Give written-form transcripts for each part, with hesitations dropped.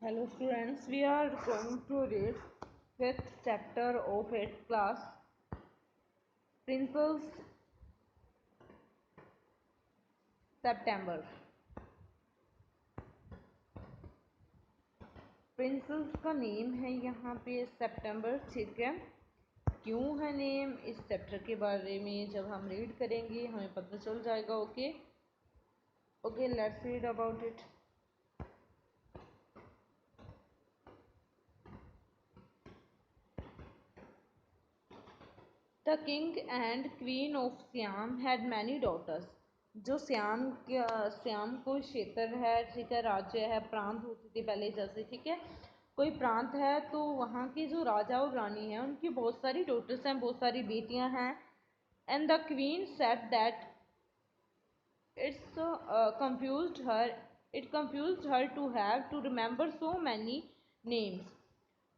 Hello students, we are going to read fifth chapter of 8th class, Princess September. Princess का name है यहाँ पे सितंबर, ठीक है। क्यों है नेम, इस चैप्टर के बारे में जब हम रीड करेंगे हमें पता चल जाएगा। Okay, let's read about it. The king and queen of Siam had many daughters. जो श्याम कोई क्षेत्र है, ठीक है, राज्य है, प्रांत होती थी पहले जैसे, ठीक है। कोई प्रांत है तो वहाँ के जो राजा और रानी हैं उनकी बहुत सारी डॉटर्स हैं, बहुत सारी बेटियां हैं। And the queen said that it's confused her to have to remember so many names।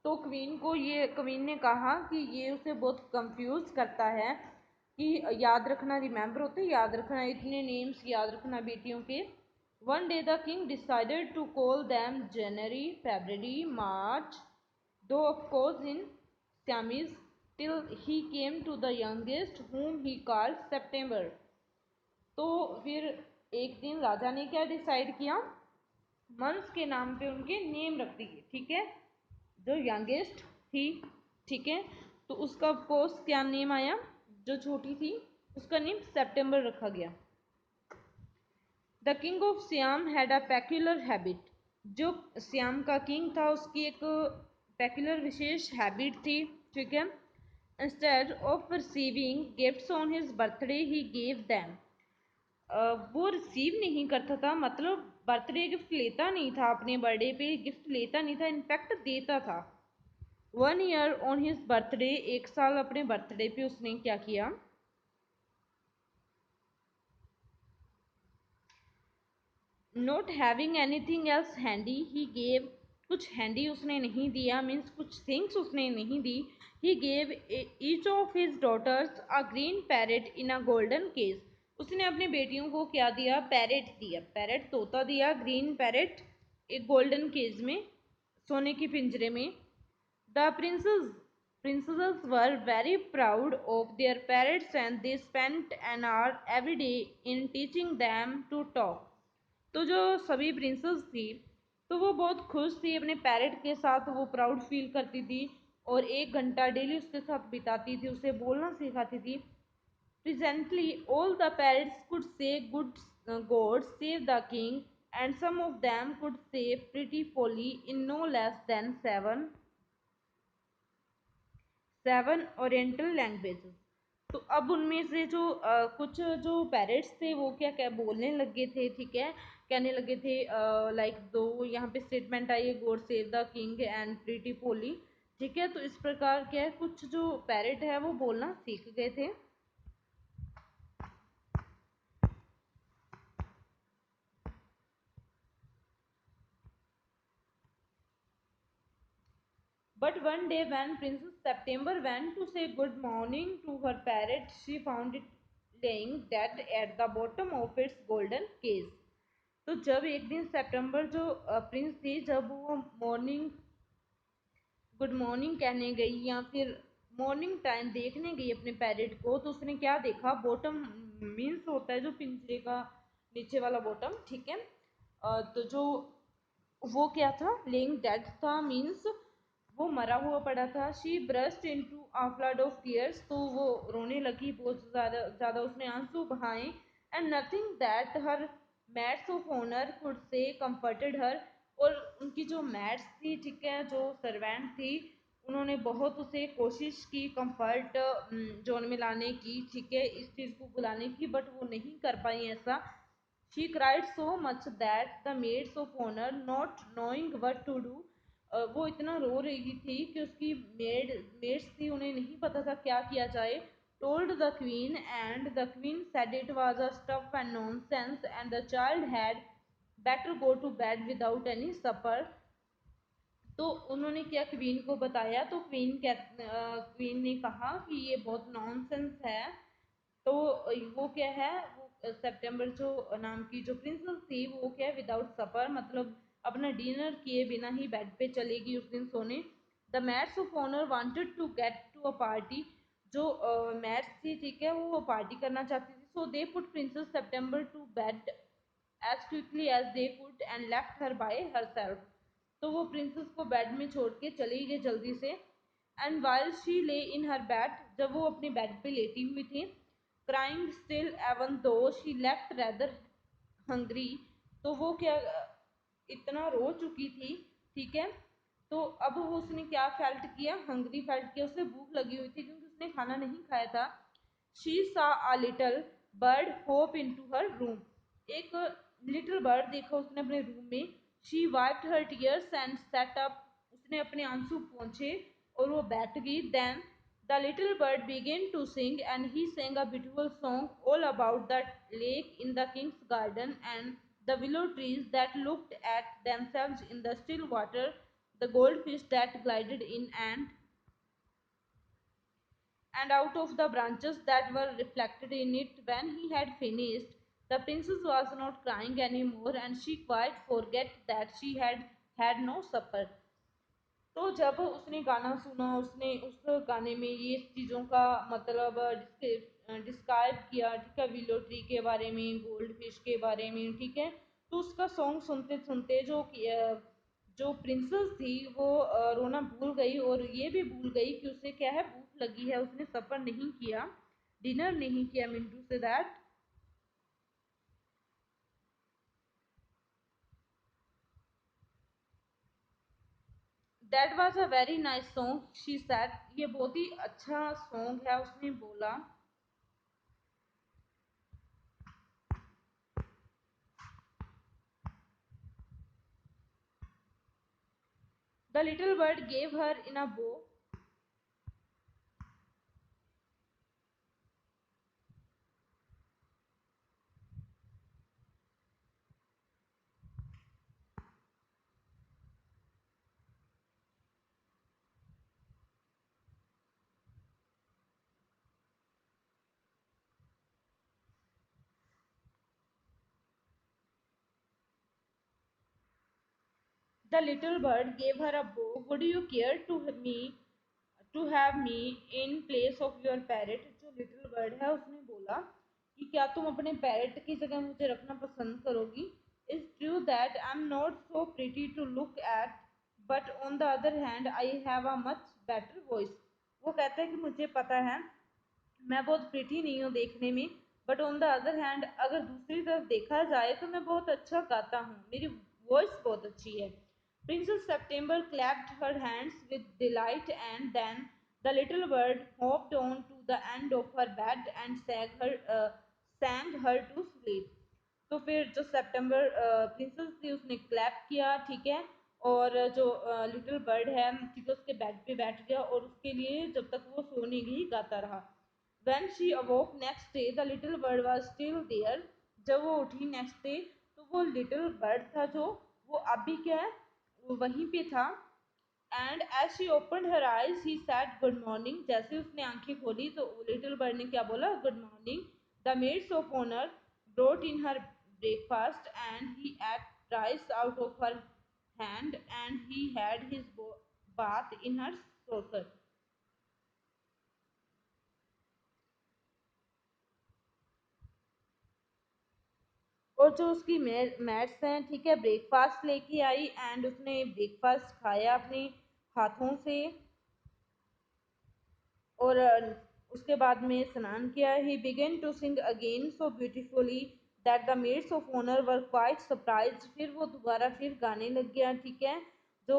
तो क्वीन ने कहा कि ये उसे बहुत कंफ्यूज करता है कि याद रखना, रिमेंबर होते याद रखना, इतने नेम्स याद रखना बेटियों के। One day the king decided to call them January, February, March, though of course in Siamese, till he came to the youngest whom he called September। तो फिर एक दिन राजा ने क्या डिसाइड किया, मंथ्स के नाम पे उनके नेम रख दिए, ठीक है। जो यंगेस्ट थी, ठीक है, तो उसका ऑफकोर्स क्या नेम आया, जो छोटी थी उसका नेम सितंबर रखा गया। The king of Siam had a peculiar habit. जो सियाम का किंग था उसकी एक पेक्यूलर विशेष हैबिट थी, ठीक है। Instead of receiving gifts on his birthday he gave them. वो रिसीव नहीं करता था, मतलब बर्थडे गिफ्ट लेता नहीं था, अपने बर्थडे पे गिफ्ट लेता नहीं था, इनफैक्ट देता था। 1 year ऑन हिज बर्थडे, 1 साल अपने बर्थडे पे उसने क्या किया, not having anything else handy he gave. कुछ हैंडी उसने नहीं दिया, मीन्स कुछ थिंग्स उसने नहीं दी। He gave each of his daughters a green parrot in a golden cage. उसने अपनी बेटियों को क्या दिया, पैरेट दिया, पैरेट तोता दिया, ग्रीन पैरेट एक गोल्डन केज में, सोने के पिंजरे में। The princesses were very proud of their parrots and they spent an hour every day in teaching them to talk। तो जो सभी प्रिंसेस थी तो वो बहुत खुश थी अपने पैरेट के साथ, वो प्राउड फील करती थी और 1 घंटा डेली उसके साथ बिताती थी, उसे बोलना सिखाती थी। Presently all the parrots could say good god save the king and some of them could say pretty Polly in no less than seven oriental languages. तो अब उनमें से जो कुछ जो पैरेट्स थे वो क्या क्या बोलने लगे थे, ठीक है, कहने लगे थे, लाइक दो यहाँ पे स्टेटमेंट आई है, God save the king and pretty Polly, ठीक है। तो इस प्रकार क्या है, कुछ जो पैरेट है वो बोलना सीख गए थे। But one day when Princess September went to say good morning to her parrot, she found it laying dead at the bottom of its golden case। तो जब एक दिन सितंबर जो प्रिंस थी, जब वो गुड मॉर्निंग कहने गई या फिर मॉर्निंग टाइम देखने गई अपने पैरेट को, तो उसने क्या देखा, बॉटम मीन्स होता है जो पिंजरे का नीचे वाला बॉटम, ठीक है। तो जो वो क्या था, लेइंग डेड था, मीन्स वो मरा हुआ पड़ा था। She burst into a flood of tears, तो वो रोने लगी, बहुत ज़्यादा ज़्यादा उसने आंसू बहाए। And nothing that her maids of honour could say comforted her. और उनकी जो मैट्स थी, ठीक है, जो सर्वेंट थी, उन्होंने बहुत उसे कोशिश की कंफर्ट जोन में लाने की, ठीक है, इस चीज़ को बुलाने की, बट वो नहीं कर पाई ऐसा। She cried so much that the maids of honour not knowing what to do. वो इतना रो रही थी कि उसकी मेड्स थी, उन्हें नहीं पता था क्या किया जाए। Told the queen and the queen said it was a stuff and nonsense and the child had better go to bed without any supper. तो उन्होंने क्या क्वीन को बताया, तो क्वीन ने कहा कि ये बहुत नॉनसेंस है। तो वो क्या है, वो सितंबर जो नाम की जो प्रिंसेस थी वो क्या है, विदाउट सपर, मतलब अपना डिनर किए बिना ही बेड पे चलेगी उस दिन सोने। The maids of honour wanted to get to a party, जो मैड्स थी, ठीक है, वो पार्टी करना चाहती थी। So they put princess September to bed as quickly as they could and left her by herself। तो वो प्रिंसेस को बेड में छोड़ के चली गई जल्दी से। And while she lay in her bed, जब वो अपने बेड पे लेटी हुई थी, crying still even though she left rather hungry, तो वो क्या इतना रो चुकी थी, ठीक है। तो अब वो उसने क्या फेल्ट किया, हंग्री फेल्ट किया, उसे भूख लगी हुई थी क्योंकि उसने खाना नहीं खाया था। She saw a little bird hop into her room, एक लिटिल बर्ड देखा उसने अपने रूम में। She wiped her tears and sat up, उसने अपने आंसू पोंछे और वो बैठ गई। Then the little bird began to sing and he sang a beautiful song all about the lake in the king's garden and the willow trees that looked at themselves in the still water, the goldfish that glided in and out of the branches that were reflected in it. When he had finished, the princess was not crying anymore and she quite forget that she had had no supper। तो जब उसने गाना सुना, उसने उस गाने में ये चीज़ों का मतलब डिस्क्राइब किया, ठीक है, विलो ट्री के बारे में, गोल्ड फिश के बारे में, ठीक है। तो उसका सॉन्ग सुनते सुनते जो प्रिंसेस थी वो रोना भूल गई और ये भी भूल गई कि उसे क्या है, भूख लगी है, उसने सफ़र नहीं किया, डिनर नहीं किया। मिंटू से that that was a very nice song she said, ये बहुत ही अच्छा सॉन्ग है, उसने बोला। The little bird gave her in a bow, the little bird gave her a bow, would you care to have me in place of your parrot. जो little bird है उसने बोला कि क्या तुम अपने पैरेट की जगह मुझे रखना पसंद करोगी। It's true that I am not so pretty to look at, but on the other hand I have a much better voice. वो कहता है कि मुझे पता है मैं बहुत प्रिटी नहीं हूँ देखने में, but on the other hand अगर दूसरी तरफ देखा जाए तो मैं बहुत अच्छा गाता हूँ, मेरी वॉइस बहुत अच्छी है। Princess September clapped her hands with delight and then the little bird hopped on to the end of her bed and sang her to sleep। तो फिर जो सितंबर प्रिंसेस थी उसने क्लैप किया, ठीक है, और जो लिटिल बर्ड है, ठीक है, उसके बेड पे बैठ गया और उसके लिए जब तक वो सोने गई गाता रहा। When she awoke next day, the little bird was still there। जब वो उठी नेक्स्ट डे तो वो लिटिल बर्ड था जो, वो अभी क्या है, वो वहीं पे था। And as she open her eyes he said good morning, जैसे उसने आंखें खोली तो लिटिल बर्ड ने क्या बोला, good morning. The maids of honour brought in her breakfast and he ate rice out of her hand and he had his bath in her saucer. और जो उसकी मैट्स हैं, ठीक है, ब्रेकफास्ट लेके आई एंड उसने ब्रेकफास्ट खाया अपने हाथों से और उसके बाद में स्नान किया। He began to sing again so beautifully that the maids of honour were quite surprise, फिर वो दोबारा फिर गाने लग गया, ठीक है, जो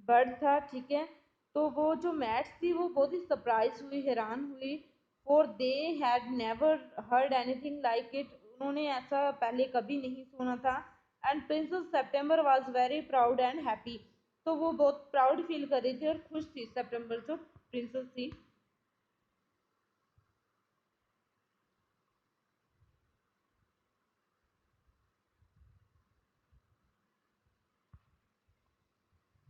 बर्ड था, ठीक है। तो वो जो मैट्स थी वो बहुत ही सरप्राइज हुई, हैरान हुई। For they had never heard anything like it, उन्होंने ऐसा पहले कभी नहीं सुना था। And princess September was very proud and happy, तो वो बहुत प्राउड फील कर रही थी और खुश थी, सितंबर जो प्रिंसेस थी।